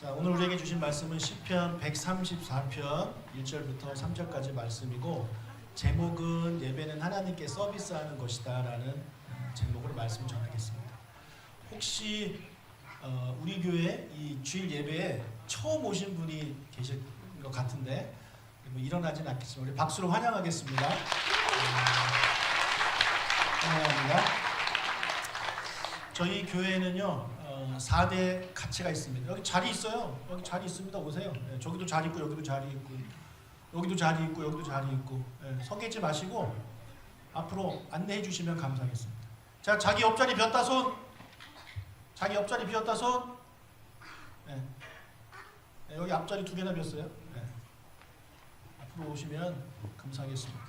자, 오늘 우리에게 주신 말씀은 시편 134편 1절부터 3절까지 말씀이고, 제목은 예배는 하나님께 서비스하는 것이다 라는 제목으로 말씀을 전하겠습니다. 혹시 우리 교회 이 주일 예배에 처음 오신 분이 계실 것 같은데 뭐 일어나진 않겠지만 우리 박수로 환영하겠습니다. 환영합니다. 저희 교회는요 4대 가치가 있습니다. 여기 자리 있어요. 여기 자리 있습니다. 오세요. 네, 저기도 자리 있고 여기도 자리 있고 여기도 자리 있고 여기도 자리 있고, 네, 서 계지 마시고 앞으로 안내해 주시면 감사하겠습니다. 자, 자기 옆자리 비었다 손. 자기 옆자리 비었다 손. 네. 네, 여기 앞자리 2개나 비었어요. 네. 앞으로 오시면 감사하겠습니다.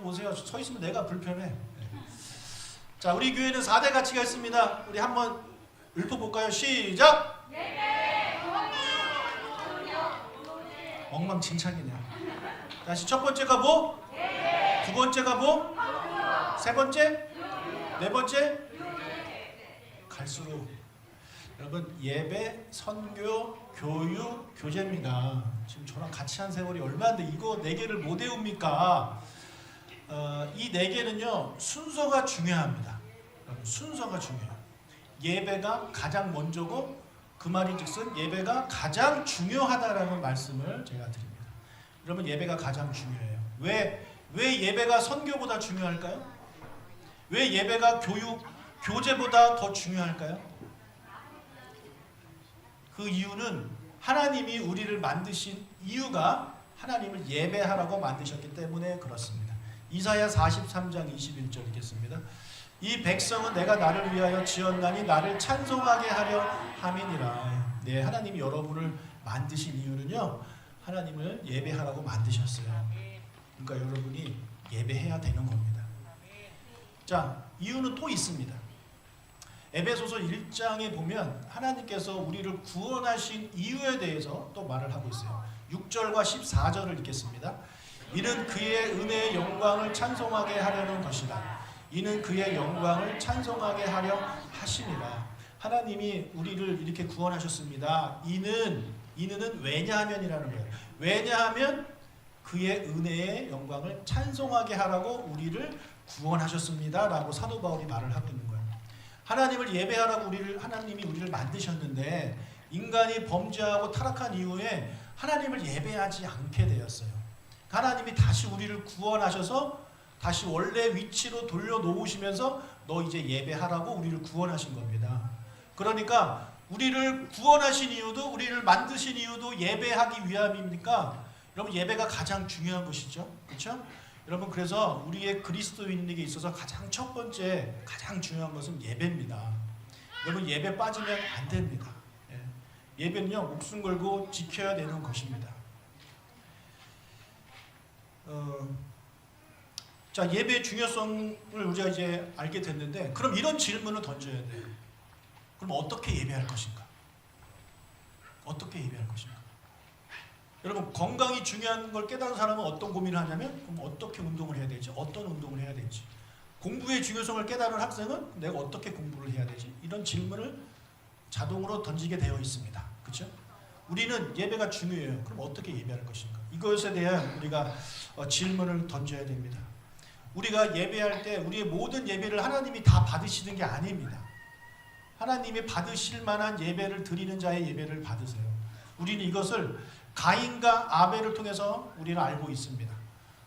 오세요. 서 있으면 내가 불편해. 네. 자, 우리 교회는 4대 가치가 있습니다. 우리 한번 읊어볼까요? 시작! 엉망진창이네요. 다시 첫 번째가 뭐? 두 번째가 뭐? 세 번째? 네 번째? 갈수록 여러분, 예배, 선교, 교육, 교제입니다. 지금 저랑 같이 한 세월이 얼마인데 이거 4개를 못 외웁니까? 이 4개는요 순서가 중요합니다. 순서가 중요해요. 예배가 가장 먼저고, 그 말인즉슨 예배가 가장 중요하다라는 말씀을 제가 드립니다. 여러분, 예배가 가장 중요해요. 왜 예배가 선교보다 중요할까요? 왜 예배가 교육, 교제보다 더 중요할까요? 그 이유는 하나님이 우리를 만드신 이유가 하나님을 예배하라고 만드셨기 때문에 그렇습니다. 이사야 43장 21절 읽겠습니다. 이 백성은 내가 나를 위하여 지었나니 나를 찬송하게 하려 함이니라. 네, 하나님이 여러분을 만드신 이유는요 하나님을 예배하라고 만드셨어요. 그러니까 여러분이 예배해야 되는 겁니다. 자, 이유는 또 있습니다. 에베소서 1장에 보면 하나님께서 우리를 구원하신 이유에 대해서 또 말을 하고 있어요. 6절과 14절을 읽겠습니다. 이는 그의 은혜의 영광을 찬송하게 하려는 것이다. 이는 그의 영광을 찬송하게 하려 하심이라. 하나님이 우리를 이렇게 구원하셨습니다. 이는 왜냐하면이라는 거예요. 왜냐하면 그의 은혜의 영광을 찬송하게 하라고 우리를 구원하셨습니다 라고 사도 바울이 말을 하고 있는 거예요. 하나님을 예배하라고 하나님이 우리를 만드셨는데, 인간이 범죄하고 타락한 이후에 하나님을 예배하지 않게 되었어요. 하나님이 다시 우리를 구원하셔서 다시 원래 위치로 돌려놓으시면서 너 이제 예배하라고 우리를 구원하신 겁니다. 그러니까 우리를 구원하신 이유도, 우리를 만드신 이유도 예배하기 위함입니까? 여러분, 예배가 가장 중요한 것이죠. 그렇죠? 여러분, 그래서 우리의 그리스도인에게 있어서 가장 첫 번째, 가장 중요한 것은 예배입니다. 여러분, 예배 빠지면 안 됩니다. 예배는요 목숨 걸고 지켜야 되는 것입니다. 자, 예배의 중요성을 우리가 이제 알게 됐는데, 그럼 이런 질문을 던져야 돼요. 그럼 어떻게 예배할 것인가? 어떻게 예배할 것인가? 여러분, 건강이 중요한 걸 깨달은 사람은 어떤 고민을 하냐면, 그럼 어떻게 운동을 해야 되지? 어떤 운동을 해야 되지? 공부의 중요성을 깨달은 학생은 내가 어떻게 공부를 해야 되지? 이런 질문을 자동으로 던지게 되어 있습니다. 그렇죠? 우리는 예배가 중요해요. 그럼 어떻게 예배할 것인가? 이것에 대한 우리가 질문을 던져야 됩니다. 우리가 예배할 때 우리의 모든 예배를 하나님이 다 받으시는 게 아닙니다. 하나님이 받으실 만한 예배를 드리는 자의 예배를 받으세요. 우리는 이것을 가인과 아벨을 통해서 우리는 알고 있습니다.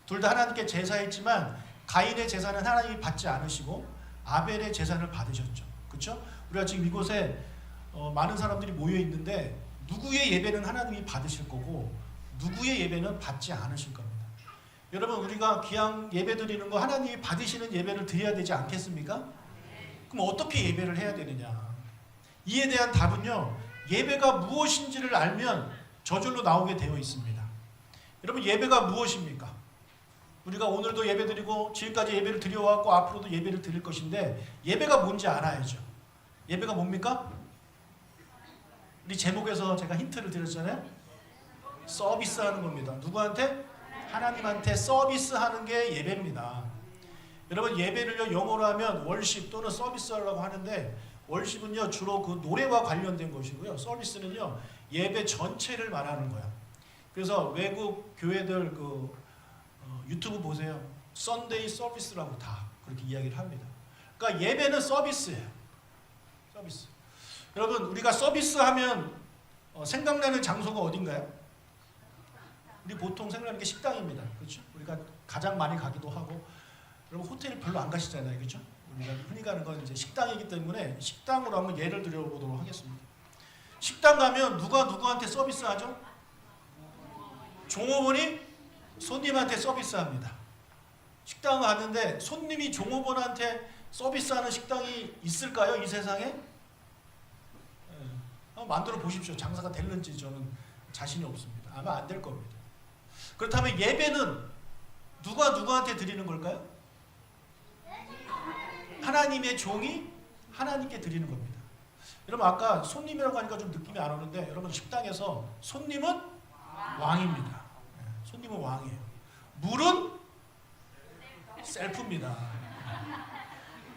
둘 다 하나님께 제사했지만 가인의 제사는 하나님이 받지 않으시고 아벨의 제사를 받으셨죠. 그렇죠? 우리가 지금 이곳에 많은 사람들이 모여 있는데, 누구의 예배는 하나님이 받으실 거고 누구의 예배는 받지 않으실 겁니다. 여러분, 우리가 귀한 예배 드리는 거 하나님이 받으시는 예배를 드려야 되지 않겠습니까? 그럼 어떻게 예배를 해야 되느냐? 이에 대한 답은요, 예배가 무엇인지를 알면 저절로 나오게 되어 있습니다. 여러분, 예배가 무엇입니까? 우리가 오늘도 예배 드리고 지금까지 예배를 드려왔고 앞으로도 예배를 드릴 것인데, 예배가 뭔지 알아야죠. 예배가 뭡니까? 우리 제목에서 제가 힌트를 드렸잖아요. 서비스하는 겁니다. 누구한테? 하나님한테 서비스하는 게 예배입니다. 여러분, 예배를요 영어로 하면 월십 또는 서비스하려고 하는데, 월십은요 주로 그 노래와 관련된 것이고요. 서비스는요 예배 전체를 말하는 거야. 그래서 외국 교회들 유튜브 보세요. 썬데이 서비스라고 다 그렇게 이야기를 합니다. 그러니까 예배는 서비스예요. 서비스. 여러분 우리가 서비스하면 생각나는 장소가 어딘가요? 우리 보통 생각나는 게 식당입니다. 그렇죠? 우리가 가장 많이 가기도 하고, 여러분 호텔 별로 안 가시잖아요, 그렇죠? 우리가 흔히 가는 건 이제 식당이기 때문에 식당으로 한번 예를 들어보도록 하겠습니다. 식당 가면 누가 누구한테 서비스하죠? 종업원이 손님한테 서비스합니다. 식당 가는데 손님이 종업원한테 서비스하는 식당이 있을까요, 이 세상에? 한번 만들어 보십시오. 장사가 될는지 저는 자신이 없습니다. 아마 안 될 겁니다. 그렇다면 예배는 누가 누구한테 드리는 걸까요? 하나님의 종이 하나님께 드리는 겁니다. 여러분 아까 손님이라고 하니까 좀 느낌이 안 오는데, 여러분 식당에서 손님은 왕입니다. 손님은 왕이에요. 물은 셀프입니다.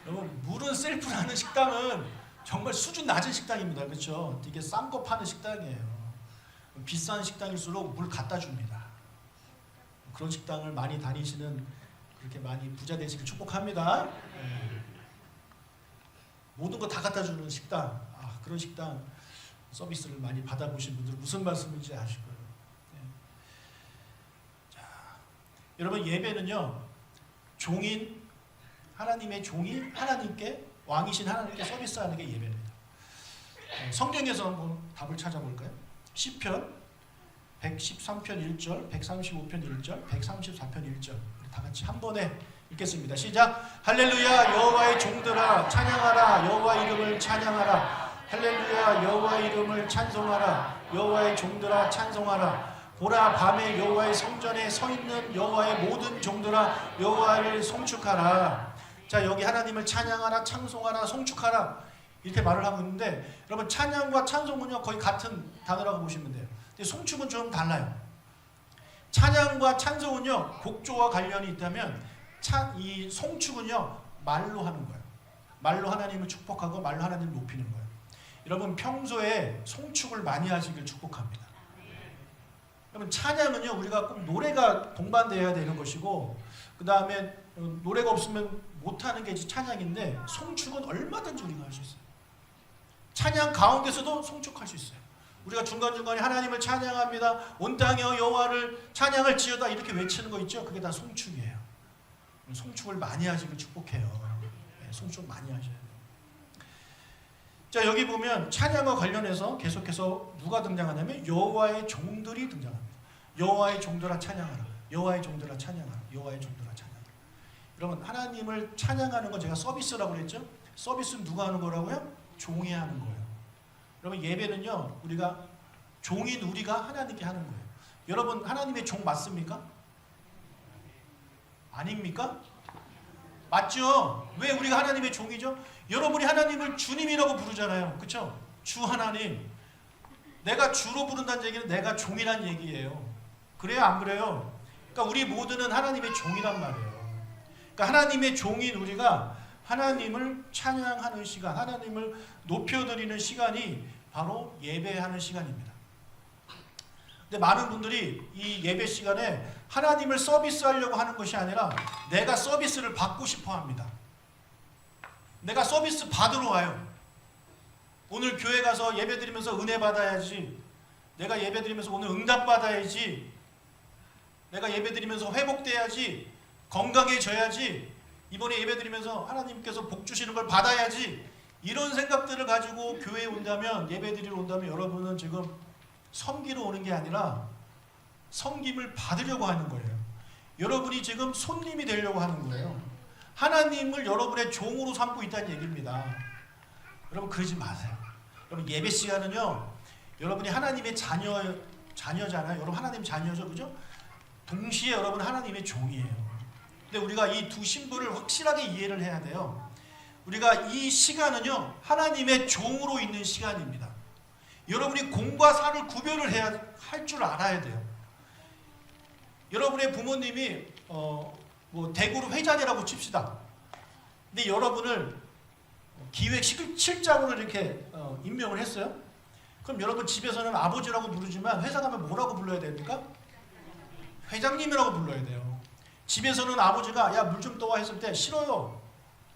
여러분 물은 셀프라는 식당은 정말 수준 낮은 식당입니다. 그렇죠? 되게 싼 거 파는 식당이에요. 비싼 식당일수록 물 갖다 줍니다. 그런 식당을 많이 다니시는, 그렇게 많이 부자 되시길 축복합니다. 모든 거 다 갖다 주는 식당, 그런 식당 서비스를 많이 받아보신 분들은 무슨 말씀인지 아실 거예요. 자, 여러분 예배는요 종인 하나님의 종이 하나님께, 왕이신 하나님께 서비스하는 게 예배입니다. 성경에서 한번 답을 찾아볼까요? 시편 113편 1절, 135편 1절, 134편 1절 다 같이 한 번에 읽겠습니다. 시작. 할렐루야 여호와의 종들아 찬양하라. 여호와 이름을 찬양하라. 할렐루야 여호와 이름을 찬송하라. 여호와의 종들아 찬송하라. 보라 밤에 여호와의 성전에 서 있는 여호와의 모든 종들아 여호와를 송축하라. 자, 여기 하나님을 찬양하라, 찬송하라, 송축하라 이렇게 말을 하고 있는데, 여러분 찬양과 찬송은요 거의 같은 단어라고 보시면 돼요. 근데 송축은 좀 달라요. 찬양과 찬송은요 곡조와 관련이 있다면, 이 송축은요 말로 하는 거예요. 말로 하나님을 축복하고 말로 하나님을 높이는 거예요. 여러분 평소에 송축을 많이 하시길 축복합니다. 여러분 찬양은요 우리가 꼭 노래가 동반되어야 되는 것이고, 그 다음에 노래가 없으면 못하는 게 찬양인데, 송축은 얼마든지 우리가 할 수 있어요. 찬양 가운데서도 송축할 수 있어요. 우리가 중간중간에 하나님을 찬양합니다. 온 땅이여 여호와를 찬양을 지어다 이렇게 외치는 거 있죠. 그게 다 송축이에요. 송축을 많이 하시길 축복해요. 송축 많이 하셔야 돼요. 자, 여기 보면 찬양과 관련해서 계속해서 누가 등장하냐면 여호와의 종들이 등장합니다. 여호와의 종들아 찬양하라. 여호와의 종들아 찬양하라. 여호와의 종들아 찬양하라. 여러분 하나님을 찬양하는 건 제가 서비스라고 그랬죠. 서비스는 누가 하는 거라고요? 종이 하는 거예요. 여러분 예배는요 우리가 종인 우리가 하나님께 하는 거예요. 여러분 하나님의 종 맞습니까? 아닙니까? 맞죠? 왜 우리가 하나님의 종이죠? 여러분이 하나님을 주님이라고 부르잖아요. 그렇죠? 주 하나님. 내가 주로 부른다는 얘기는 내가 종이란 얘기예요. 그래요 안 그래요? 그러니까 우리 모두는 하나님의 종이란 말이에요. 그러니까 하나님의 종인 우리가 하나님을 찬양하는 시간, 하나님을 높여드리는 시간이 바로 예배하는 시간입니다. 근데 많은 분들이 이 예배 시간에 하나님을 서비스하려고 하는 것이 아니라 내가 서비스를 받고 싶어 합니다. 내가 서비스 받으러 와요. 오늘 교회 가서 예배 드리면서 은혜 받아야지. 내가 예배 드리면서 오늘 응답 받아야지. 내가 예배 드리면서 회복돼야지. 건강해져야지. 이번에 예배 드리면서 하나님께서 복 주시는 걸 받아야지. 이런 생각들을 가지고 교회에 온다면, 예배 드리러 온다면 여러분은 지금 섬기러 오는 게 아니라 섬김을 받으려고 하는 거예요. 여러분이 지금 손님이 되려고 하는 거예요. 하나님을 여러분의 종으로 삼고 있다는 얘기입니다. 여러분 그러지 마세요. 여러분 예배 시간은요 여러분이 하나님의 자녀잖아요. 여러분 하나님 자녀죠, 그죠? 동시에 여러분 하나님의 종이에요. 근데 우리가 이 두 신분을 확실하게 이해를 해야 돼요. 우리가 이 시간은요 하나님의 종으로 있는 시간입니다. 여러분이 공과 사를 구별을 해야 할 줄 알아야 돼요. 여러분의 부모님이 대구로 회장이라고 칩시다. 근데 여러분을 기획실장으로 이렇게 임명을 했어요. 그럼 여러분 집에서는 아버지라고 부르지만 회사 가면 뭐라고 불러야 됩니까? 회장님이라고 불러야 돼요. 집에서는 아버지가 야 물 좀 떠와 했을 때 싫어요.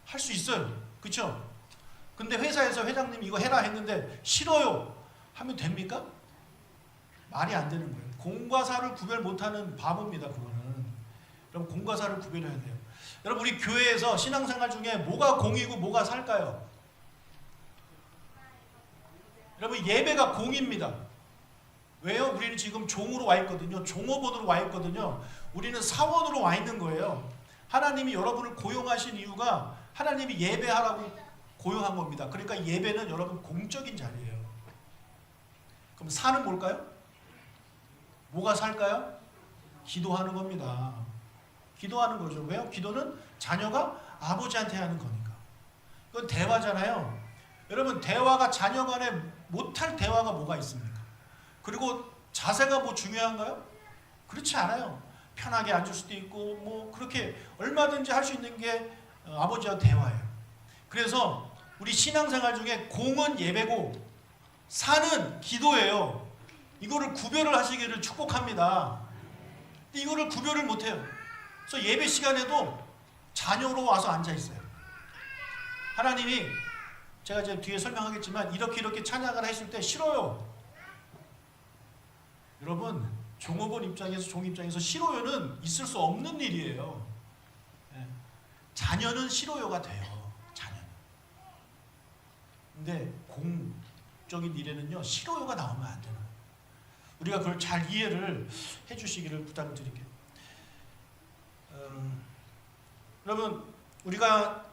할 수 있어요. 그렇죠? 근데 회사에서 회장님이 이거 해라 했는데 싫어요. 하면 됩니까? 말이 안 되는 거예요. 공과 사를 구별 못하는 바보입니다. 그거는. 여러분 공과 사를 구별해야 돼요. 여러분 우리 교회에서 신앙생활 중에 뭐가 공이고 뭐가 살까요? 여러분 예배가 공입니다. 왜요? 우리는 지금 종으로 와 있거든요. 종업원으로 와 있거든요. 우리는 사원으로 와 있는 거예요. 하나님이 여러분을 고용하신 이유가 하나님이 예배하라고 고용한 겁니다. 그러니까 예배는 여러분 공적인 자리예요. 그럼 사는 뭘까요? 뭐가 살까요? 기도하는 겁니다. 기도하는 거죠. 왜요? 기도는 자녀가 아버지한테 하는 거니까. 이건 대화잖아요. 여러분 대화가 자녀 간에 못할 대화가 뭐가 있습니까? 그리고 자세가 뭐 중요한가요? 그렇지 않아요. 편하게 앉을 수도 있고 뭐 그렇게 얼마든지 할 수 있는 게 아버지와 대화예요. 그래서 우리 신앙생활 중에 공은 예배고 사는 기도예요. 이거를 구별을 하시기를 축복합니다. 근데 이거를 구별을 못해요. 그래서 예배 시간에도 자녀로 와서 앉아 있어요. 하나님이 제가 이제 뒤에 설명하겠지만 이렇게 찬양을 했을 때 싫어요. 여러분 종업원 입장에서 종 입장에서 싫어요는 있을 수 없는 일이에요. 자녀는 싫어요가 돼요. 자녀는. 근데 공적인 일에는요 싫어요가 나오면 안 되는 거예요. 우리가 그걸 잘 이해를 해주시기를 부탁을 드릴게요. 여러분 우리가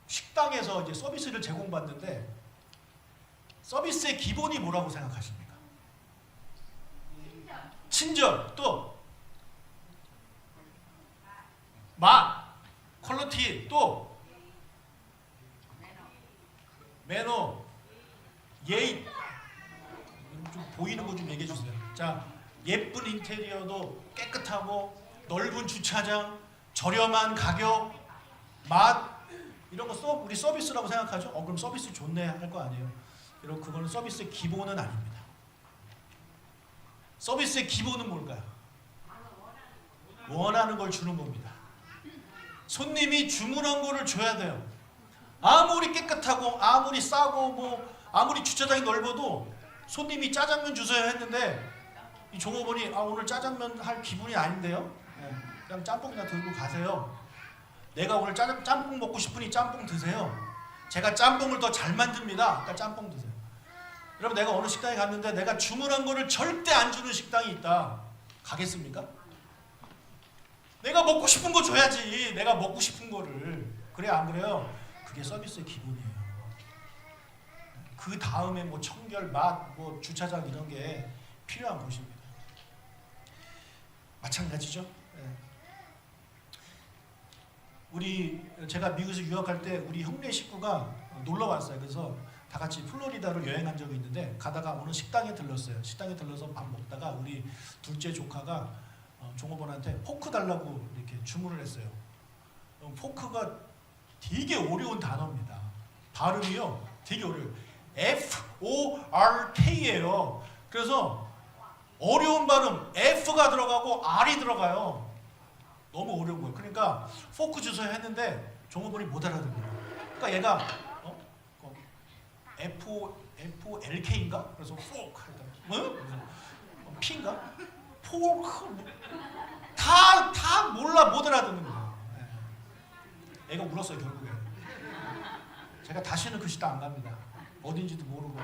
식당에서 이제 서비스를 제공받는데 서비스의 기본이 뭐라고 생각하십니까? 친절, 또 맛, 퀄리티, 또 매너, 예의. 좀 보이는 거 좀 얘기해 주세요. 자, 예쁜 인테리어도 깨끗하고 넓은 주차장, 저렴한 가격, 맛 이런 거 우리 서비스라고 생각하죠? 그럼 서비스 좋네 할 거 아니에요. 여러분 그거는 서비스의 기본은 아닙니다. 서비스의 기본은 뭘까요? 원하는 걸 주는 겁니다. 손님이 주문한 거를 줘야 돼요. 아무리 깨끗하고 아무리 싸고 뭐 아무리 주차장이 넓어도 손님이 짜장면 주세요 했는데 이 종업원이 오늘 짜장면 할 기분이 아닌데요. 그냥 짬뽕이나 들고 가세요. 내가 오늘 짬뽕 먹고 싶으니 짬뽕 드세요. 제가 짬뽕을 더 잘 만듭니다. 그러니까 짬뽕 드세요. 여러분 내가 어느 식당에 갔는데 내가 주문한 거를 절대 안 주는 식당이 있다. 가겠습니까? 내가 먹고 싶은 거 줘야지. 내가 먹고 싶은 거를. 그래 안 그래요? 그게 서비스의 기본이에요. 그 다음에 뭐 청결, 맛, 뭐 주차장 이런 게 필요한 것입니다. 마찬가지죠. 제가 미국에서 유학할 때 우리 형네 식구가 놀러 왔어요. 그래서 다 같이 플로리다로 여행한 적이 있는데 가다가 어느 식당에 들렀어요. 식당에 들러서 밥 먹다가 우리 둘째 조카가 종업원한테 포크 달라고 이렇게 주문을 했어요. 포크가 되게 어려운 단어입니다. 발음이요 되게 어려워요. F-O-R-K예요. 그래서 어려운 발음 F가 들어가고 R이 들어가요. 너무 어려운 거예요. 그러니까 포크 주세요 했는데 종업원이 못 알아듣는 거예요. 그러니까 얘가 F-L-K인가? 그래서 포크 하더라. P인가? 포크 다 몰라 못 알아듣는 거예요. 애가 울었어요 결국에. 제가 다시는 그 식당 안 갑니다. 어딘지도 모르고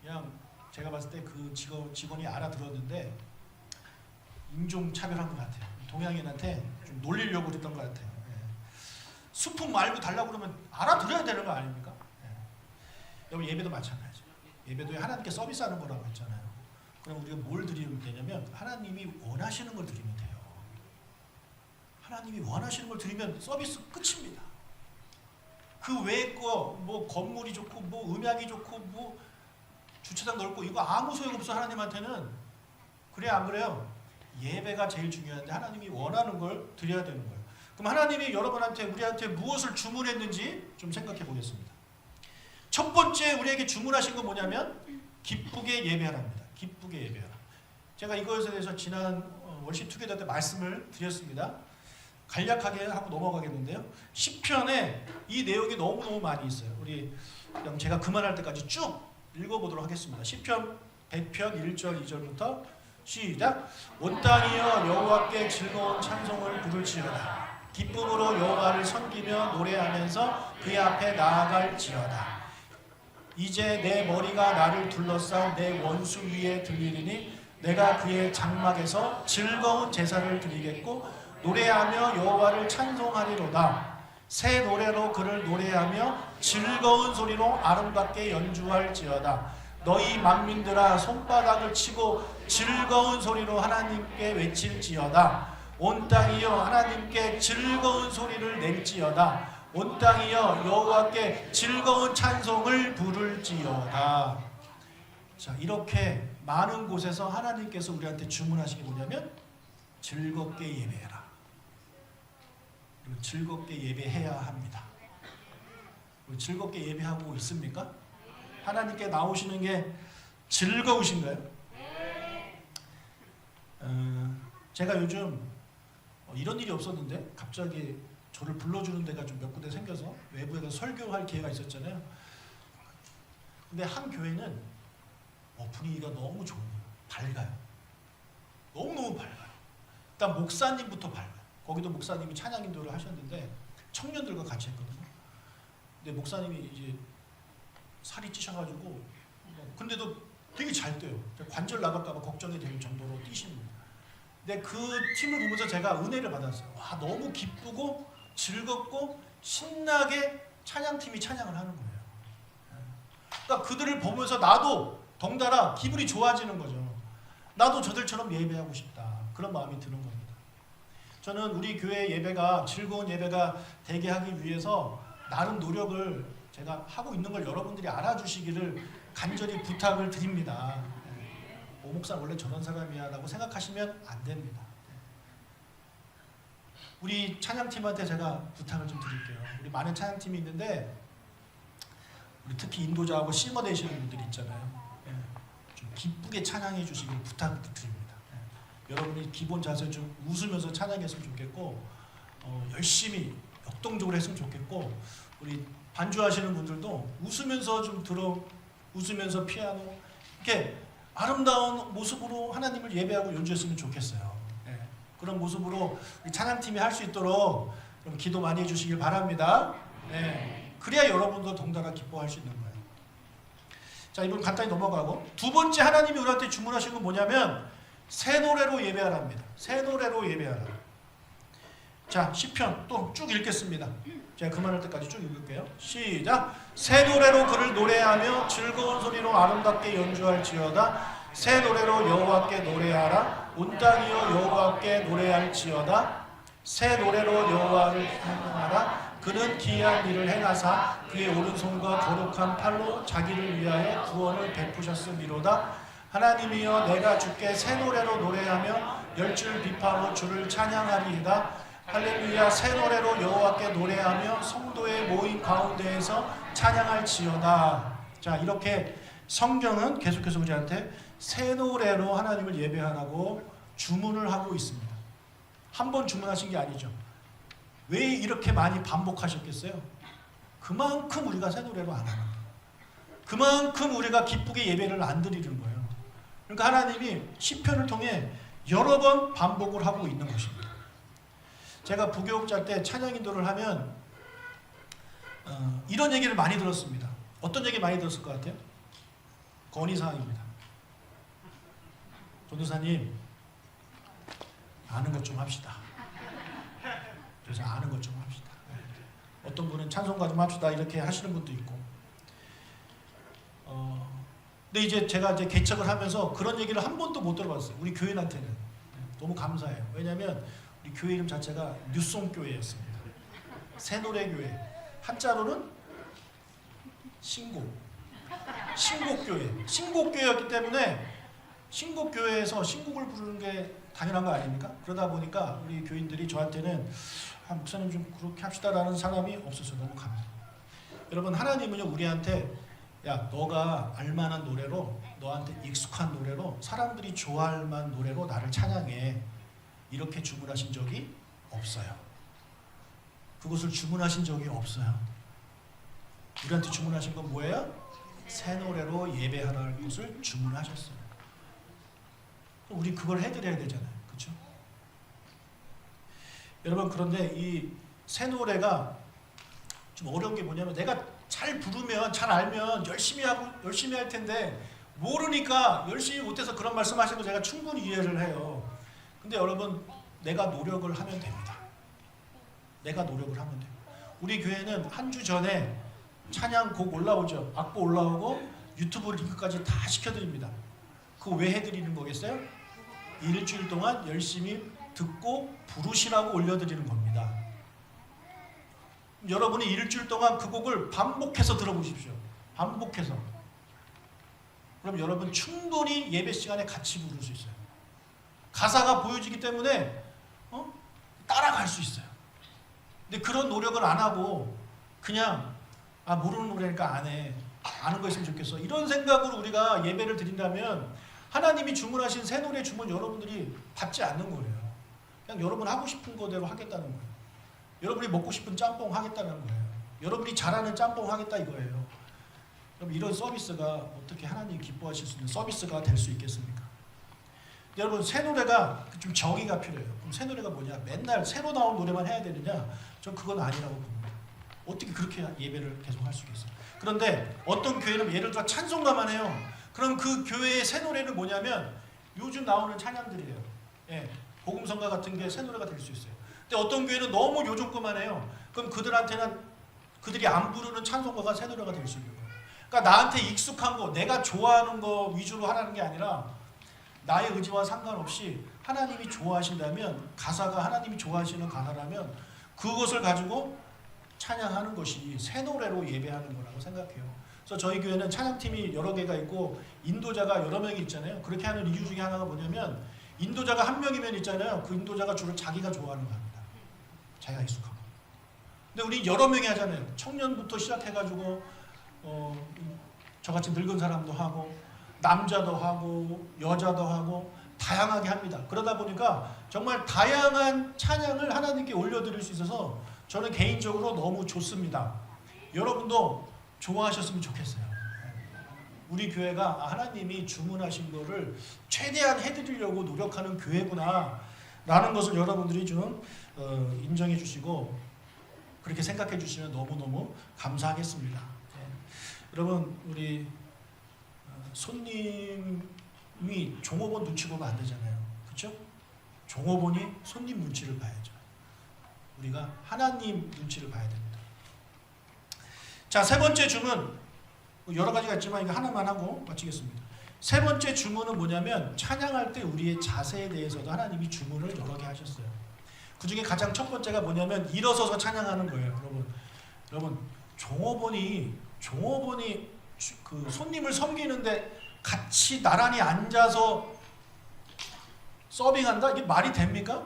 그냥 제가 봤을 때 그 직원이 알아들었는데 인종 차별한 것 같아요. 동양인한테 좀 놀리려고 그랬던 것 같아요. 스푼 말고 달라고 그러면 알아들어야 되는 거 아닙니까? 여러분 예배도 마찬가지예요. 예배도 하나님께 서비스하는 거라고 했잖아요. 그럼 우리가 뭘 드리면 되냐면 하나님이 원하시는 걸 드리면 돼요. 하나님이 원하시는 걸 드리면 서비스 끝입니다. 그 외의 거 뭐 건물이 좋고 뭐 음향이 좋고 뭐 주차장 넓고 이거 아무 소용없어 하나님한테는. 그래 안 그래요? 예배가 제일 중요한데 하나님이 원하는 걸 드려야 되는 거예요. 그럼 하나님이 여러분한테 우리한테 무엇을 주문했는지 좀 생각해 보겠습니다. 첫 번째 우리에게 주문하신 건 뭐냐면 기쁘게 예배하랍니다. 기쁘게 예배하라. 제가 이것에 대해서 지난 월십 투게더 때 말씀을 드렸습니다. 간략하게 하고 넘어가겠는데요. 시편에 이 내용이 너무너무 많이 있어요. 우리 그냥 제가 그만할 때까지 쭉 읽어보도록 하겠습니다. 시편 100편 1절 2절부터 시작. 온 땅이여 여호와께 즐거운 찬송을 부를지어다. 기쁨으로 여호와를 섬기며 노래하면서 그의 앞에 나아갈지어다. 이제 내 머리가 나를 둘러싼 내 원수 위에 들리리니 내가 그의 장막에서 즐거운 제사를 드리겠고 노래하며 여호와를 찬송하리로다. 새 노래로 그를 노래하며 즐거운 소리로 아름답게 연주할지어다. 너희 만민들아 손바닥을 치고 즐거운 소리로 하나님께 외칠지어다. 온 땅이여 하나님께 즐거운 소리를 낼지어다. 온 땅이여 여호와께 즐거운 찬송을 부를지어다. 자, 이렇게 많은 곳에서 하나님께서 우리한테 주문하신 게 뭐냐면 즐겁게 예배해라. 그리고 즐겁게 예배해야 합니다. 즐겁게 예배하고 있습니까? 하나님께 나오시는 게 즐거우신가요? 제가 요즘 이런 일이 없었는데 갑자기 저를 불러주는 데가 좀 몇 군데 생겨서 외부에 가서 설교할 기회가 있었잖아요. 근데 한 교회는 분위기가 너무 좋은 거예요. 밝아요. 너무너무 밝아요. 일단 목사님부터 밝아요. 거기도 목사님이 찬양 인도를 하셨는데 청년들과 같이 했거든요. 근데 목사님이 이제 살이 찌셔가지고 근데도 되게 잘 뛰어요. 관절 나갈까봐 걱정이 될 정도로 뛰시는 거예요. 근데 그 팀을 보면서 제가 은혜를 받았어요. 와, 너무 기쁘고 즐겁고 신나게 찬양팀이 찬양을 하는 거예요. 그러니까 그들을 보면서 나도 덩달아 기분이 좋아지는 거죠. 나도 저들처럼 예배하고 싶다. 그런 마음이 드는 겁니다. 저는 우리 교회 예배가 즐거운 예배가 되게 하기 위해서 나름 노력을 제가 하고 있는 걸 여러분들이 알아주시기를 간절히 부탁을 드립니다. 오 목사 원래 저런 사람이야 라고 생각하시면 안 됩니다. 우리 찬양팀한테 제가 부탁을 좀 드릴게요. 우리 많은 찬양팀이 있는데 우리 특히 인도자하고 실머 되시는 분들이 있잖아요. 좀 기쁘게 찬양해 주시길 부탁드립니다. 여러분이 기본 자세 좀 웃으면서 찬양했으면 좋겠고 열심히 역동적으로 했으면 좋겠고 우리 반주하시는 분들도 웃으면서 좀 웃으면서 피아노 이렇게 아름다운 모습으로 하나님을 예배하고 연주했으면 좋겠어요. 그런 모습으로 우리 찬양팀이 할 수 있도록 기도 많이 해주시길 바랍니다. 그래야 여러분도 동달아 기뻐할 수 있는 거예요. 자, 이번 간단히 넘어가고 두 번째 하나님이 우리한테 주문하신 건 뭐냐면 새 노래로 예배하랍니다. 새 노래로 예배하라. 자, 시편 또 쭉 읽겠습니다. 제가 그만할 때까지 쭉 읽을게요. 시작. 새 노래로 그를 노래하며 즐거운 소리로 아름답게 연주할지어다. 새 노래로 여호와께 노래하라. 온 땅이여 여호와께 노래할지어다. 새 노래로 여호와를 찬양하라. 그는 기이한 일을 행하사 그의 오른손과 거룩한 팔로 자기를 위하여 구원을 베푸셨음이로다. 하나님이여 내가 주께 새 노래로 노래하며 열줄 비파로 주를 찬양하리이다. 할렐루야. 새 노래로 여호와께 노래하며 성도의 모임 가운데에서 찬양할지어다. 자, 이렇게 성경은 계속해서 우리한테 새 노래로 하나님을 예배하라고 주문을 하고 있습니다. 한 번 주문하신 게 아니죠. 왜 이렇게 많이 반복하셨겠어요? 그만큼 우리가 새 노래로 안 하는 거예요. 그만큼 우리가 기쁘게 예배를 안 드리는 거예요. 그러니까 하나님이 시편을 통해 여러 번 반복을 하고 있는 것입니다. 제가 부교육자 때 찬양 인도를 하면 이런 얘기를 많이 들었습니다. 어떤 얘기 많이 들었을 것 같아요? 건의사항입니다. 전도사님, 아는 것 좀 합시다. 그래서 아는 것 좀 합시다. 어떤 분은 찬송가 좀 합시다 이렇게 하시는 분도 있고. 근데 이제 제가 이제 개척을 하면서 그런 얘기를 한 번도 못 들어봤어요. 우리 교인한테는. 너무 감사해요. 왜냐하면 우리 교회 이름 자체가 뉴송교회였습니다. 새노래교회. 한자로는 신곡교회. 신곡교회였기 때문에 신곡교회에서 신곡을 부르는 게 당연한 거 아닙니까? 그러다 보니까 우리 교인들이 저한테는 목사님 좀 그렇게 합시다라는 사람이 없었어요. 너무 감사. 여러분 하나님은요 우리한테 야 너가 알만한 노래로 너한테 익숙한 노래로 사람들이 좋아할 만한 노래로 나를 찬양해 이렇게 주문하신 적이 없어요. 그것을 주문하신 적이 없어요. 우리한테 주문하신 건 뭐예요? 새 노래로 예배하라 할 것을 주문하셨어요. 우리 그걸 해드려야 되잖아요. 그렇죠? 여러분 그런데 이 새 노래가 좀 어려운 게 뭐냐면 내가 잘 부르면 잘 알면 열심히 할 텐데 모르니까 열심히 못해서 그런 말씀하시는 거 제가 충분히 이해를 해요. 근데 여러분 내가 노력을 하면 됩니다. 내가 노력을 하면 돼요. 우리 교회는 한 주 전에 찬양곡 올라오죠. 악보 올라오고 유튜브 링크까지 다 시켜드립니다. 그거 왜 해드리는 거겠어요? 일주일 동안 열심히 듣고 부르시라고 올려드리는 겁니다. 여러분이 일주일 동안 그 곡을 반복해서 들어보십시오. 반복해서. 그럼 여러분 충분히 예배 시간에 같이 부를 수 있어요. 가사가 보여지기 때문에 따라갈 수 있어요. 근데 그런 노력을 안 하고 그냥 모르는 노래니까 안 해. 아는 거 있으면 좋겠어. 이런 생각으로 우리가 예배를 드린다면 하나님이 주문하신 새 노래 주문 여러분들이 받지 않는 거예요. 그냥 여러분 하고 싶은 거대로 하겠다는 거예요. 여러분이 먹고 싶은 짬뽕 하겠다는 거예요. 여러분이 잘하는 짬뽕 하겠다 이거예요. 그럼 이런 서비스가 어떻게 하나님이 기뻐하실 수 있는 서비스가 될 수 있겠습니까? 여러분 새 노래가 좀 정의가 필요해요. 그럼 새 노래가 뭐냐? 맨날 새로 나온 노래만 해야 되느냐? 전 그건 아니라고 봅니다. 어떻게 그렇게 예배를 계속 할 수 있겠어요? 그런데 어떤 교회는 예를 들어 찬송가만 해요. 그럼 그 교회의 새 노래는 뭐냐면 요즘 나오는 찬양들이에요. 예, 복음성가 같은 게 새 노래가 될 수 있어요. 근데 어떤 교회는 너무 요즘 거만 해요. 그럼 그들한테는 그들이 안 부르는 찬송가가 새 노래가 될 수 있는 거예요. 그러니까 나한테 익숙한 거, 내가 좋아하는 거 위주로 하라는 게 아니라 나의 의지와 상관없이 하나님이 좋아하신다면 가사가 하나님이 좋아하시는 가사라면 그것을 가지고 찬양하는 것이 새 노래로 예배하는 거라고 생각해요. 그래서 저희 교회는 찬양팀이 여러 개가 있고 인도자가 여러 명이 있잖아요. 그렇게 하는 이유 중에 하나가 뭐냐면 인도자가 한 명이면 있잖아요. 그 인도자가 주로 자기가 좋아하는 거 합니다. 자기가 익숙한 거. 근데 우리 여러 명이 하잖아요. 청년부터 시작해가지고 저같이 늙은 사람도 하고 남자도 하고 여자도 하고 다양하게 합니다. 그러다 보니까 정말 다양한 찬양을 하나님께 올려드릴 수 있어서 저는 개인적으로 너무 좋습니다. 여러분도 좋아하셨으면 좋겠어요. 우리 교회가 하나님이 주문하신 거를 최대한 해드리려고 노력하는 교회구나 라는 것을 여러분들이 좀 인정해 주시고 그렇게 생각해 주시면 너무너무 감사하겠습니다. 여러분 우리 손님이 종업원 눈치 보면 안 되잖아요. 그렇죠? 종업원이 손님 눈치를 봐야죠. 우리가 하나님 눈치를 봐야 됩니다. 자, 세 번째 주문 여러 가지가 있지만 이거 하나만 하고 마치겠습니다. 세 번째 주문은 뭐냐면 찬양할 때 우리의 자세에 대해서도 하나님이 주문을 여러 개 하셨어요. 그 중에 가장 첫 번째가 뭐냐면 일어서서 찬양하는 거예요. 여러분 종업원이 그 손님을 섬기는데 같이 나란히 앉아서 서빙한다? 이게 말이 됩니까?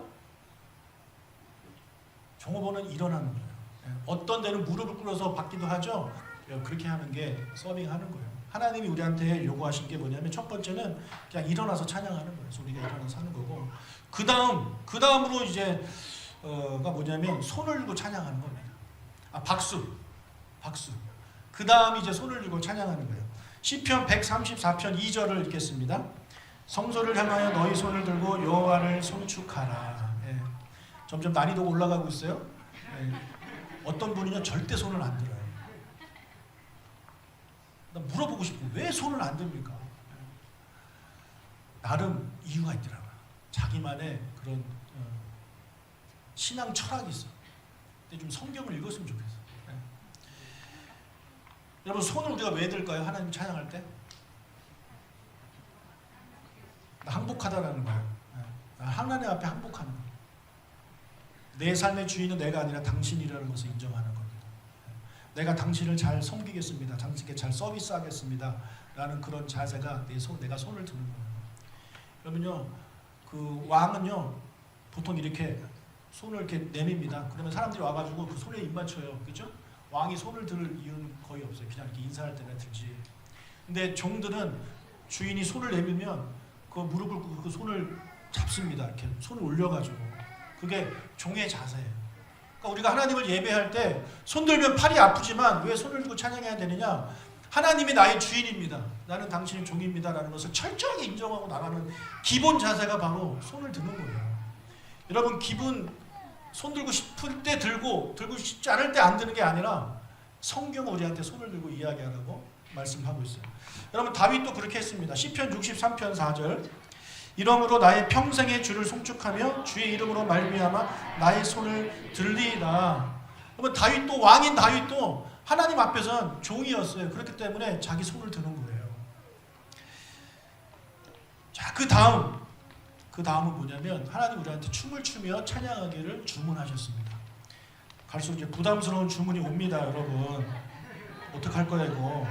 종업원은 일어나는 거예요. 어떤 데는 무릎을 꿇어서 받기도 하죠. 그렇게 하는 게 서빙하는 거예요. 하나님이 우리한테 요구하신 게 뭐냐면 첫 번째는 그냥 일어나서 찬양하는 거예요. 그래서 우리가 일어나서 하는 거고 그 다음으로 이제 가 뭐냐면 손을 들고 찬양하는 겁니다. 박수. 그 다음이 이제 손을 들고 찬양하는 거예요. 시편 134편 2절을 읽겠습니다. 성소를 향하여 너희 손을 들고 여호와를 송축하라. 점점 난이도가 올라가고 있어요. 어떤 분은요 절대 손을 안 들어요. 나 물어보고 싶고 왜 손을 안 듭니까? 나름 이유가 있더라고요. 자기만의 그런 신앙 철학이 있어. 근데 좀 성경을 읽었으면 좋겠어. 여러분 손을 우리가 왜 들까요? 하나님 찬양할 때? 나 항복하다라는 거예요. 나 하나님 앞에 항복하는 거예요. 내 삶의 주인은 내가 아니라 당신이라는 것을 인정하는 겁니다. 내가 당신을 잘 섬기겠습니다. 당신께 잘 서비스하겠습니다. 라는 그런 자세가 내가 손을 드는 거예요. 그러면요, 그 왕은요, 보통 이렇게 손을 이렇게 내밉니다. 그러면 사람들이 와가지고 그 손에 입 맞춰요. 그죠? 왕이 손을 들 이유는 거의 없어요. 그냥 이렇게 인사할 때나 들지. 근데 종들은 주인이 손을 내밀면 그 무릎을 꿇고 그 손을 잡습니다. 이렇게 손을 올려가지고. 그게 종의 자세예요. 그러니까 우리가 하나님을 예배할 때 손 들면 팔이 아프지만 왜 손을 들고 찬양해야 되느냐? 하나님이 나의 주인입니다. 나는 당신의 종입니다. 라는 것을 철저하게 인정하고 나가는 기본 자세가 바로 손을 드는 거예요. 여러분 손 들고 싶을 때 들고 싶지 않을 때 안 드는 게 아니라 성경은 우리한테 손을 들고 이야기하라고 말씀하고 있어요. 여러분 다윗도 그렇게 했습니다. 시편 63편 4절 이러므로 나의 평생의 주를 송축하며 주의 이름으로 말미암아 나의 손을 들리이다. 여러분 다윗도 왕인 다윗도 하나님 앞에서는 종이었어요. 그렇기 때문에 자기 손을 드는 거예요. 자, 그 다음은 뭐냐면 하나님 우리한테 춤을 추며 찬양하기를 주문하셨습니다. 갈수록 이제 부담스러운 주문이 옵니다, 여러분. 어떡할 거야 이거.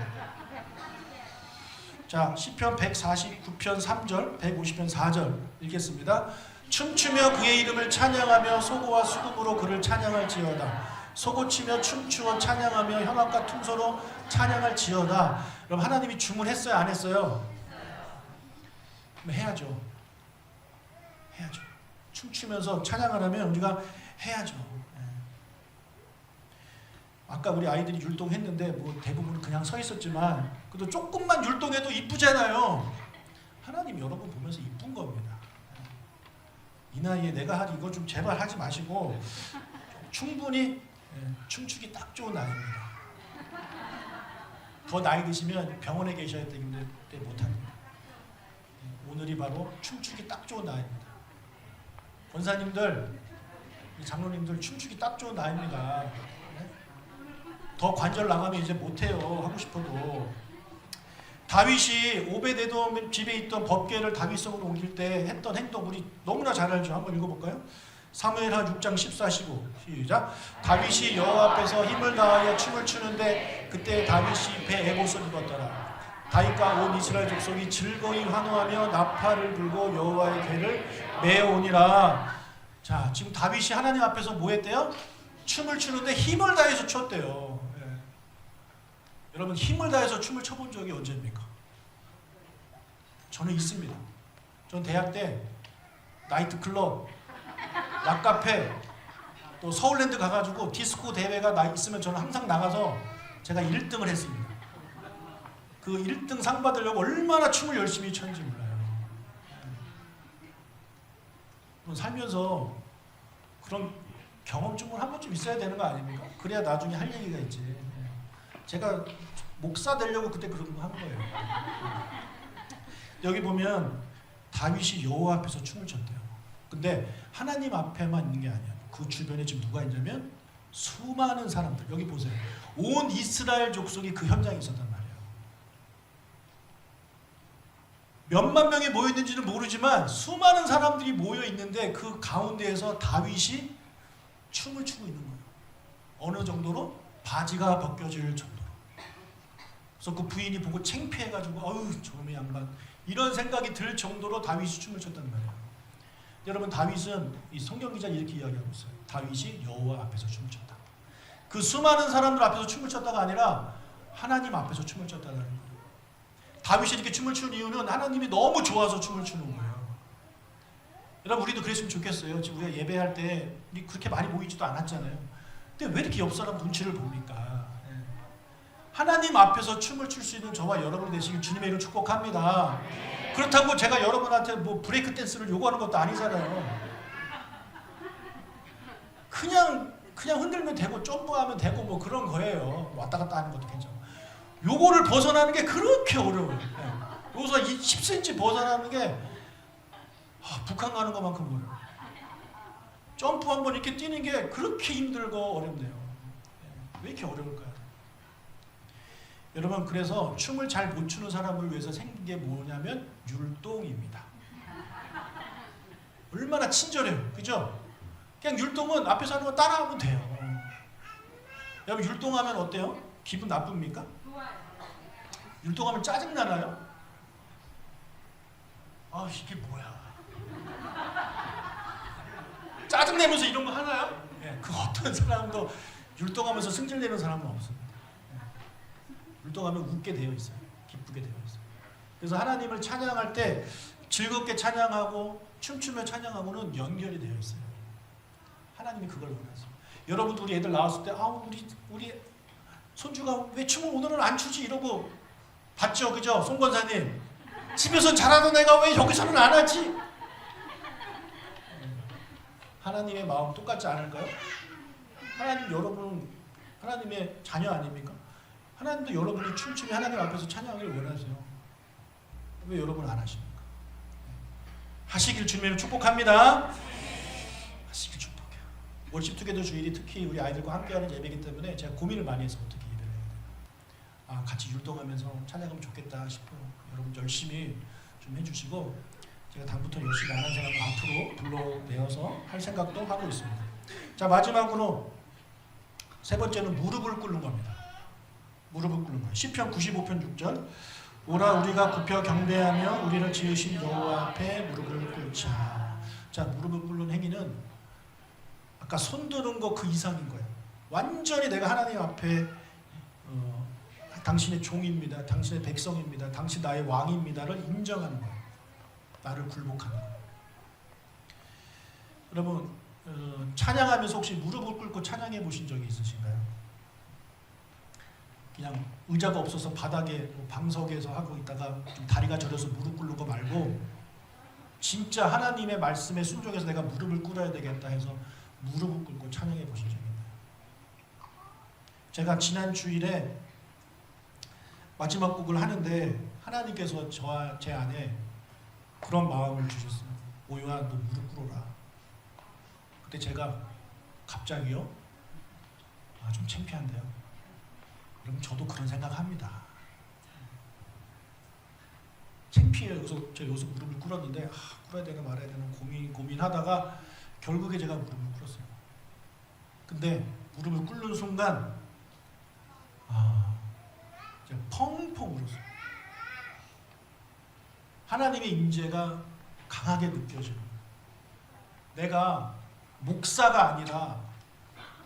자, 시편 149편 3절, 150편 4절 읽겠습니다. 춤추며 그의 이름을 찬양하며 소고와 수금으로 그를 찬양할지어다. 소고치며 춤추어 찬양하며 현악과 퉁소로 찬양할지어다. 그럼 하나님이 주문했어요, 안 했어요? 그럼 해야죠. 춤추면서 찬양을 하면 우리가 해야죠. 아까 우리 아이들이 율동했는데 뭐 대부분 그냥 서 있었지만 그래도 조금만 율동해도 이쁘잖아요. 하나님 여러분 보면서 이쁜 겁니다. 이 나이에 내가 이거 좀 제발 하지 마시고 충분히 춤추기 딱 좋은 나이입니다. 더 나이 드시면 병원에 계셔야 되기 때문에 못합니다. 오늘이 바로 춤추기 딱 좋은 나이입니다. 권사님들, 장로님들 춤추기 딱 좋은 나이입니다. 더 관절 나가면 이제 못해요. 하고 싶어도. 다윗이 오베데돔 집에 있던 법궤를 다윗성으로 옮길 때 했던 행동 우리 너무나 잘 알죠. 한번 읽어볼까요? 사무엘하 6장 14-15 시작. 다윗이 여호와 앞에서 힘을 다하여 춤을 추는데 그때 다윗이 배 에봇을 입었더라. 다윗과 온 이스라엘 족속이 즐거이 환호하며 나팔을 불고 여호와의 궤를 메어오니라. 자, 지금 다윗이 하나님 앞에서 뭐 했대요? 춤을 추는데 힘을 다해서 췄대요. 여러분 힘을 다해서 춤을 춰본 적이 언제입니까? 저는 있습니다. 전 대학 때 나이트클럽, 락카페, 또 서울랜드 가가지고 디스코 대회가 있으면 저는 항상 나가서 제가 1등을 했습니다. 그 1등 상 받으려고 얼마나 춤을 열심히 췄는지 몰라요. 살면서 그런 경험증은 한 번쯤 있어야 되는 거 아닙니까? 그래야 나중에 할 얘기가 있지. 제가 목사 되려고 그때 그런 거 한 거예요. 여기 보면 다윗이 여호와 앞에서 춤을 췄대요. 근데 하나님 앞에만 있는 게 아니야. 그 주변에 지금 누가 있냐면 수많은 사람들. 여기 보세요. 온 이스라엘 족속이 그 현장에 있었단 말이에요. 몇만 명이 모여 있는지는 모르지만 수많은 사람들이 모여 있는데 그 가운데에서 다윗이 춤을 추고 있는 거예요. 어느 정도로? 바지가 벗겨질 정도로. 그래서 그 부인이 보고 창피해가지고 어휴 저놈의 양반 이런 생각이 들 정도로 다윗이 춤을 췄단 말이에요. 여러분 다윗은 이 성경 기자 이렇게 이야기하고 있어요. 다윗이 여호와 앞에서 춤을 췄다. 그 수많은 사람들 앞에서 춤을 췄다가 아니라 하나님 앞에서 춤을 췄다는 거예요. 다윗이 이렇게 춤을 추는 이유는 하나님이 너무 좋아서 춤을 추는 거예요. 여러분 우리도 그랬으면 좋겠어요. 지금 우리가 예배할 때 그렇게 많이 모이지도 않았잖아요. 근데 왜 이렇게 옆 사람 눈치를 봅니까? 하나님 앞에서 춤을 출 수 있는 저와 여러분이 되시길 주님의 이름으로 축복합니다. 그렇다고 제가 여러분한테 뭐 브레이크 댄스를 요구하는 것도 아니잖아요. 그냥 흔들면 되고 점프하면 되고 뭐 그런 거예요. 왔다 갔다 하는 것도 괜찮고. 요거를 벗어나는 게 그렇게 어려워요. 여기서 10cm 벗어나는 게 북한 가는 것만큼 어려워요. 점프 한번 이렇게 뛰는 게 그렇게 힘들고 어렵네요. 왜 이렇게 어려울까요? 여러분 그래서 춤을 잘 못 추는 사람을 위해서 생긴 게 뭐냐면 율동입니다. 얼마나 친절해요. 그죠? 그냥 율동은 앞에서 하는 거 따라하면 돼요. 여러분 율동하면 어때요? 기분 나쁩니까? 율동하면 짜증나나요? 아 이게 뭐야. 짜증내면서 이런 거 하나요? 예, 그 어떤 사람도 율동하면서 승질내는 사람은 없습니다. 예, 율동하면 웃게 되어 있어요. 기쁘게 되어 있어요. 그래서 하나님을 찬양할 때 즐겁게 찬양하고 춤추며 찬양하고는 연결이 되어 있어요. 하나님이 그걸 원하세요. 여러분도 우리 애들 나왔을 때 우리 손주가 왜 춤을 오늘은 안 추지 이러고 봤죠, 그죠? 송 권사님 집에서 잘하던 애가 왜 여기서는 안 하지? 하나님의 마음 똑같지 않을까요? 하나님 여러분 하나님의 자녀 아닙니까? 하나님도 여러분이 춤추며 하나님 앞에서 찬양을 원하세요. 왜 여러분 안 하십니까? 하시길 주님을 축복합니다. 하시길 축복해요. 월십 투게더 주일이 특히 우리 아이들과 함께하는 예배이기 때문에 제가 고민을 많이 해서 어떻게 예배를 해야 돼요. 같이 율동하면서 찬양하면 좋겠다 싶어요. 여러분 열심히 좀 해주시고 제가 다음부터 열심히 안 한 사람을 앞으로 불러내어서 할 생각도 하고 있습니다. 자, 마지막으로 세 번째는 무릎을 꿇는 겁니다. 무릎을 꿇는 거예요. 시편 95편 6절 오라 우리가 굽혀 경배하며 우리를 지으신 여호와 앞에 무릎을 꿇자. 자, 무릎을 꿇는 행위는 아까 손 드는 거 그 이상인 거예요. 완전히 내가 하나님 앞에 당신의 종입니다. 당신의 백성입니다. 당신 나의 왕입니다를 인정하는 거예요. 나를 굴복하는 거예요. 여러분 찬양하면서 혹시 무릎을 꿇고 찬양해 보신 적이 있으신가요? 그냥 의자가 없어서 바닥에 방석에서 하고 있다가 좀 다리가 저려서 무릎 꿇는 거 말고 진짜 하나님의 말씀에 순종해서 내가 무릎을 꿇어야 되겠다 해서 무릎을 꿇고 찬양해 보신 적이 있나요? 제가 지난 주일에 마지막 곡을 하는데 하나님께서 제 안에 그런 마음을 주셨어요. 오요야 너 무릎 꿇어라. 그때 제가 갑자기요? 좀 창피한데요. 그럼 저도 그런 생각합니다. 창피해요. 그래서 제가 여기서 무릎을 꿇었는데 꿇어야 되나 말아야 되나 고민하다가 결국에 제가 무릎을 꿇었어요. 근데 무릎을 꿇는 순간 제가 펑펑 울었어요. 하나님의 임재가 강하게 느껴져요. 내가 목사가 아니라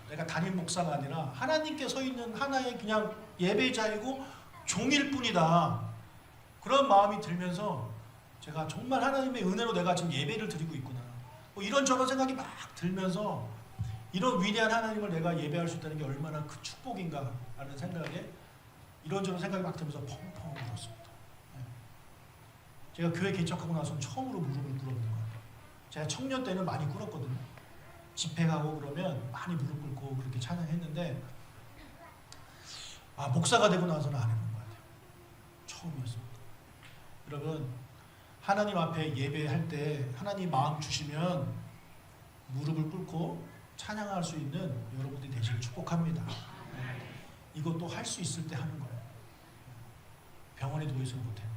내가 담임 목사가 아니라 하나님께 서 있는 하나의 그냥 예배자이고 종일 뿐이다. 그런 마음이 들면서 제가 정말 하나님의 은혜로 내가 지금 예배를 드리고 있구나. 이런저런 생각이 막 들면서 이런 위대한 하나님을 내가 예배할 수 있다는 게 얼마나 그 축복인가 라는 생각에 이런저런 생각이 막 들면서 펑펑 울었습니다. 제가 교회 개척하고 나서 처음으로 무릎을 꿇었던 것 같아요. 제가 청년 때는 많이 꿇었거든요. 집회 가고 그러면 많이 무릎 꿇고 그렇게 찬양했는데 목사가 되고 나서는 안 해본 것 같아요. 처음이었습니다. 여러분 하나님 앞에 예배할 때 하나님 마음 주시면 무릎을 꿇고 찬양할 수 있는 여러분들이 되시길 축복합니다. 이것도 할 수 있을 때 하는 거예요. 병원에 누워있으면 못해요.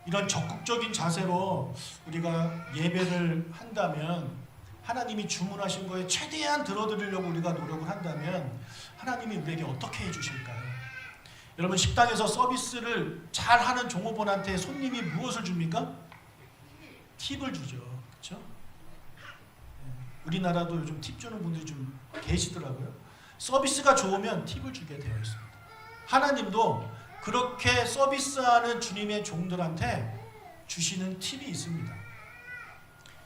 이런 적극적인 자세로 우리가 예배를 한다면 하나님이 주문하신 거에 최대한 들어드리려고 우리가 노력을 한다면 하나님이 우리에게 어떻게 해주실까요? 여러분 식당에서 서비스를 잘하는 종업원한테 손님이 무엇을 줍니까? 팁을 주죠. 그렇죠? 우리나라도 요즘 팁 주는 분들이 좀 계시더라고요. 서비스가 좋으면 팁을 주게 되어 있습니다. 하나님도 그렇게 서비스하는 주님의 종들한테 주시는 팁이 있습니다.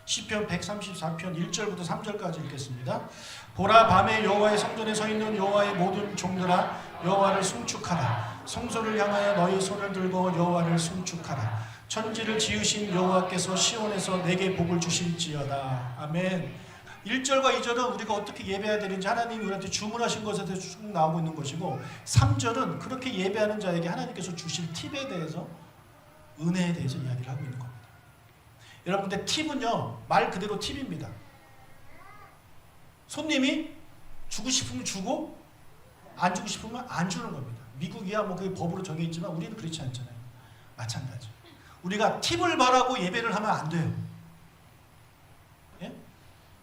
시편 134편 1절부터 3절까지 읽겠습니다. 보라 밤에 여호와의 성전에 서 있는 여호와의 모든 종들아 여호와를 송축하라. 성소를 향하여 너희 손을 들고 여호와를 송축하라. 천지를 지으신 여호와께서 시온에서 내게 복을 주실지어다. 아멘. 1절과 2절은 우리가 어떻게 예배해야 되는지 하나님이 우리한테 주문하신 것에 대해서 쭉 나오고 있는 것이고 3절은 그렇게 예배하는 자에게 하나님께서 주실 팁에 대해서 은혜에 대해서 이야기를 하고 있는 겁니다. 여러분 근데 팁은요 말 그대로 팁입니다. 손님이 주고 싶으면 주고 안 주고 싶으면 안 주는 겁니다. 미국이야 뭐 그게 법으로 정해있지만 우리는 그렇지 않잖아요. 마찬가지. 우리가 팁을 바라고 예배를 하면 안 돼요. 예?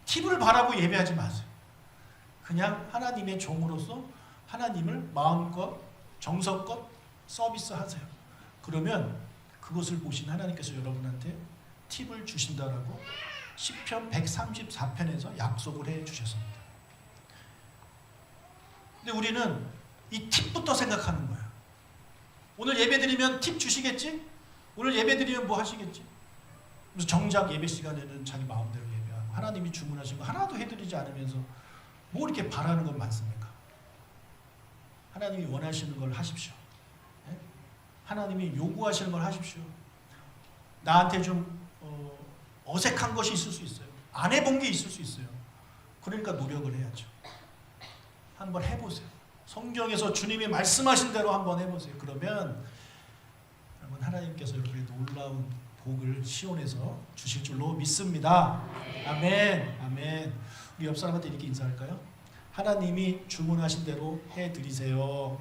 팁을 바라고 예배하지 마세요. 그냥 하나님의 종으로서 하나님을 마음껏 정성껏 서비스하세요. 그러면 그것을 보신 하나님께서 여러분한테 팁을 주신다라고 시편 134편에서 약속을 해 주셨습니다. 근데 우리는 이 팁부터 생각하는 거야. 오늘 예배 드리면 팁 주시겠지? 오늘 예배 드리면 뭐 하시겠지? 그래서 정작 예배 시간에는 자기 마음대로 예배하고 하나님이 주문하신 거 하나도 해드리지 않으면서 뭐 이렇게 바라는 건 많습니까? 하나님이 원하시는 걸 하십시오. 네? 하나님이 요구하시는 걸 하십시오. 나한테 좀 어색한 것이 있을 수 있어요. 안 해본 게 있을 수 있어요. 그러니까 노력을 해야죠. 한번 해보세요. 성경에서 주님이 말씀하신 대로 한번 해보세요. 그러면 여러분 하나님께서 여러분의 놀라운 복을 시온에서 주실 줄로 믿습니다. 아멘. 아멘. 우리 옆 사람한테 이렇게 인사할까요? 하나님이 주문하신 대로 해드리세요.